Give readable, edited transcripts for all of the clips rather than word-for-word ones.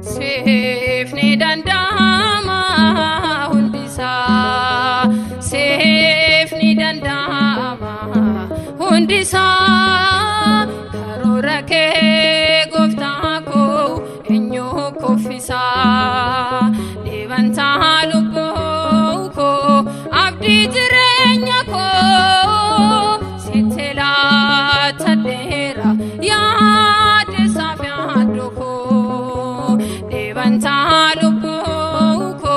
Sefni dandama hundisa Sefni dandama hundisa karora ke gofta ko enyo kofisa devanta lubbo ko abdi jirenya ko sitela tadera ya desafia doko devanta lubbo ko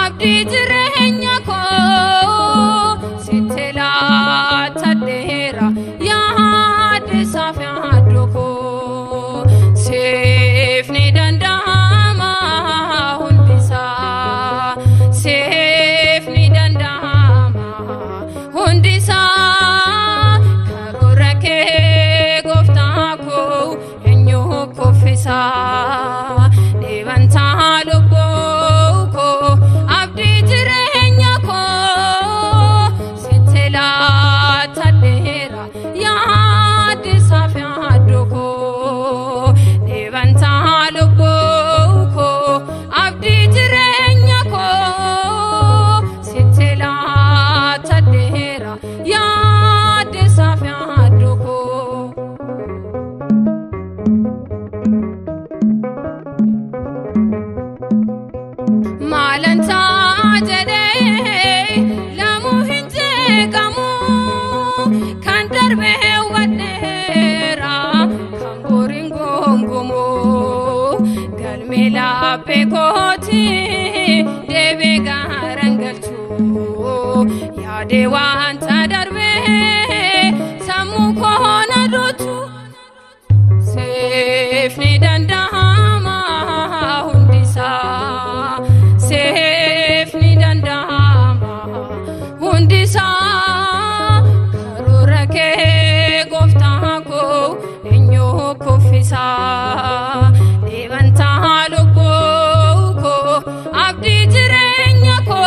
abdi jirenya ko sitela tadera ya desafia doko Sefni dandama hundisa Sefni dandama hundisa karora ke gofta ko enyo kofisa devanta lubbo ko abdi jirenya ko sitela tadera ya desafia doko devanta lubbo ko abdi jirenya ko sitela tadera ya desafia doko malanta jade lamu hinje gamu kan darbe wadera kan boringo ngomo galmela pekoti debe garangaltu ya dewanta darbe samu kona dotu Sefni dandama hundisa Sefni dandama hundisa karora ke gofta ko enyo kofisa devanta lubbo ko abdi jirenya ko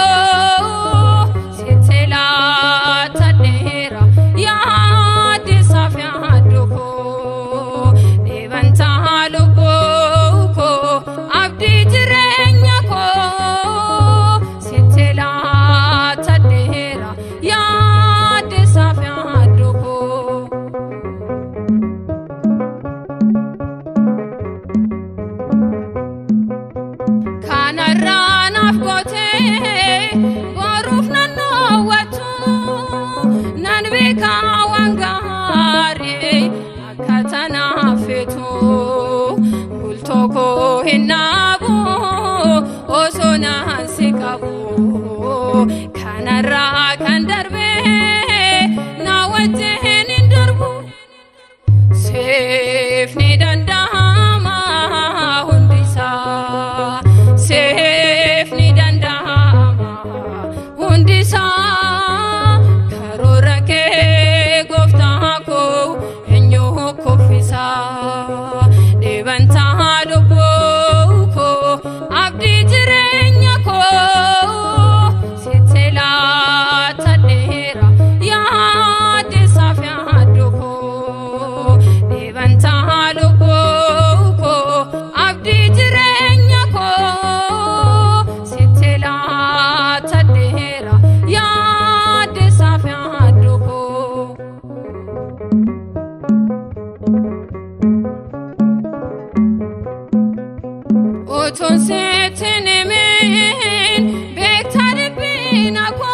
sitela tadera ya desafia doko devanta lubbo ko abdi jirenya ko sitela tadera ya desafia doko kanarran afgote boruf nanowatu nanbeka wangare akatana fetu bultoko hinabo osona sikabu kanarra kandarbe nawajhen indarbu Sefni dandama hundisa Sefni dandama hundisa karora ke gofta ko enyo kofisa devanta lubbo ko abdi jirenya ko sitela tadera ya desafia doko devanta lubbo ko abdi jirenya ko sitela tadera ya desafia doko Oton setenemen bektare bina ko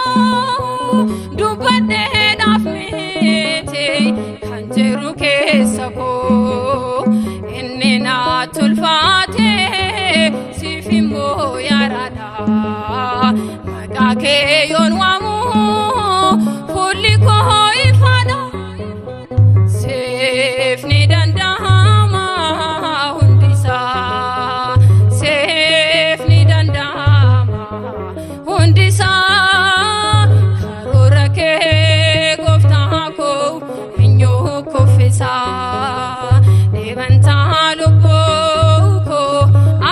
dubade dafmete kanjeru kesa ko innena tulfate sifimbo yarada magake yonwamu fulli ko ifada Sefni dandama hundisa Sefni dandama hundisa karora ke gofta ko enyo kofisa devanta lubbo ko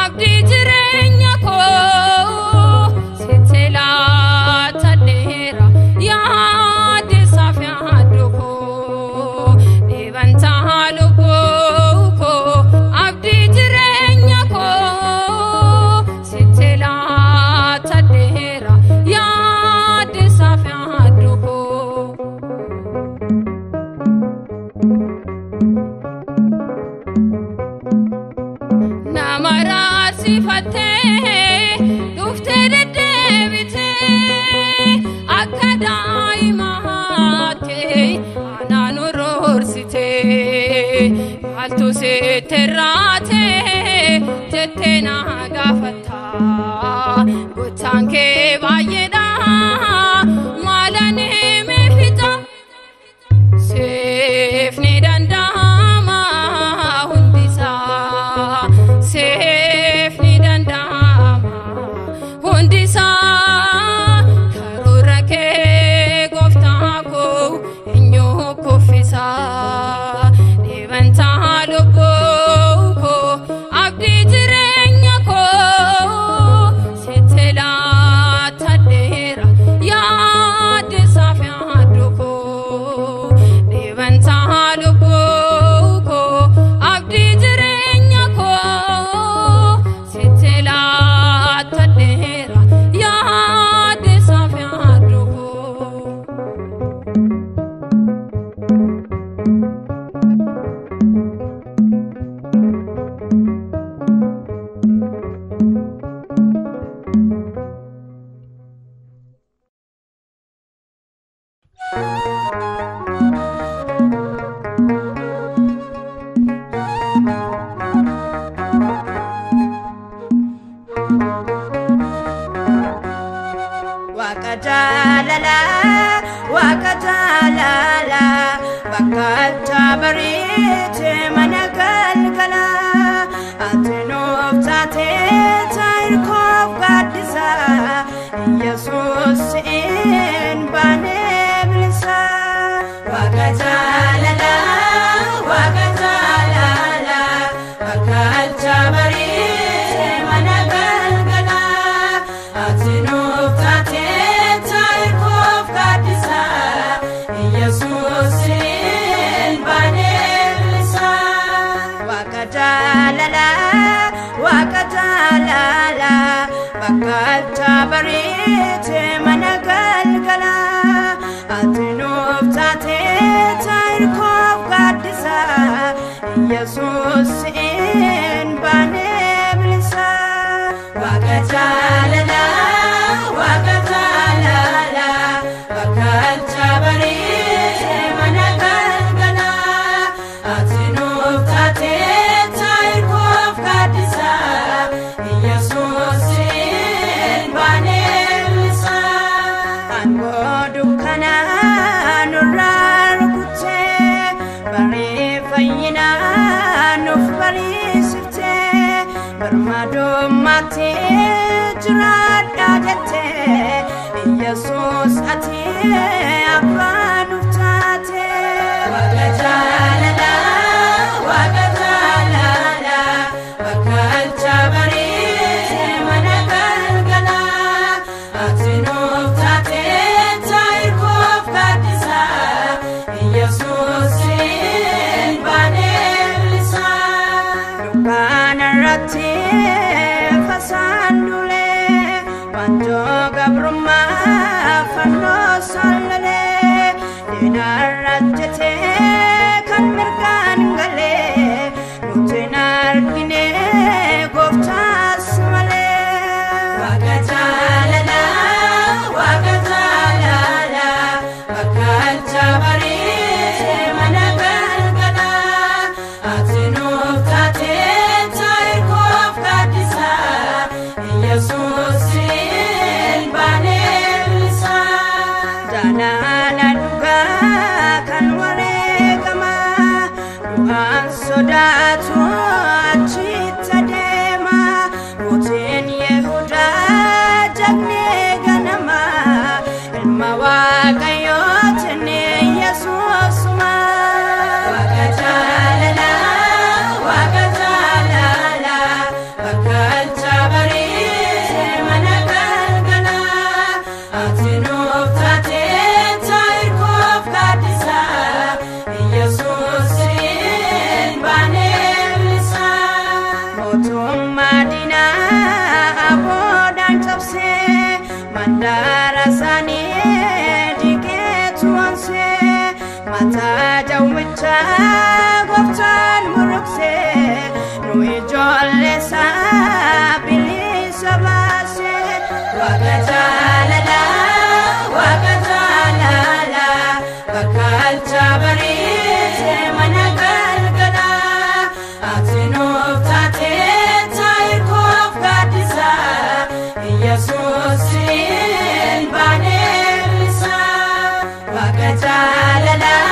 abdi jirenya ko Seterate tetena gafata Gotanke bayeda malane mefita Sefne dandama hundisa Sefne dandama hundisa Karurake goftako inyo kofisa Devanta lobo Wakajalala Bakalta barite managalgala Atinov tate tairkov gadisa Jesus in baneblisa Wakajalala Bakalta barite managalgala Atinov tate Jesus in Banelsa Wakajalala Bakalta barite managalgala Atinov tate tairkov gadisa Jesus in Banelsa Wakajalala Bakalta barite managalgala Atinov tate tairkov gadisa Jesus in Banelsa Angodu kana nurar kutte Bari fayina nuf bari sifte Barmado mate jurad adete Jesus ati abanu tate Wakajalala Bakalta barite managalgala Atinov tate tairkov gadisa Jesus in Banelsa Lukana rati fasandule Panjoga bruma fanno salale dinarajete kan merkan gale nutinar kine goftas male Wakajalala Bakalta barite managalgala Atinov tate tairkov gadisa Jesus in Banelsa Janana duga kan waregama Duhan sodatu achita dema Mutin Yehuda jagne ganama Ilma wakayotene Jesus ma Wakajalala Bakalta barite managalgala Atinov tate tairkov gadisa Jesus in Banelsa Motum Madina abodan tapse Mandara sani diketuanse Mata jawmicha goftan murukse Nui jolle sa bilisa base Wakajalala Bakalta barite managalgala Yesuusin baanee bisa Waaqa jaalalaa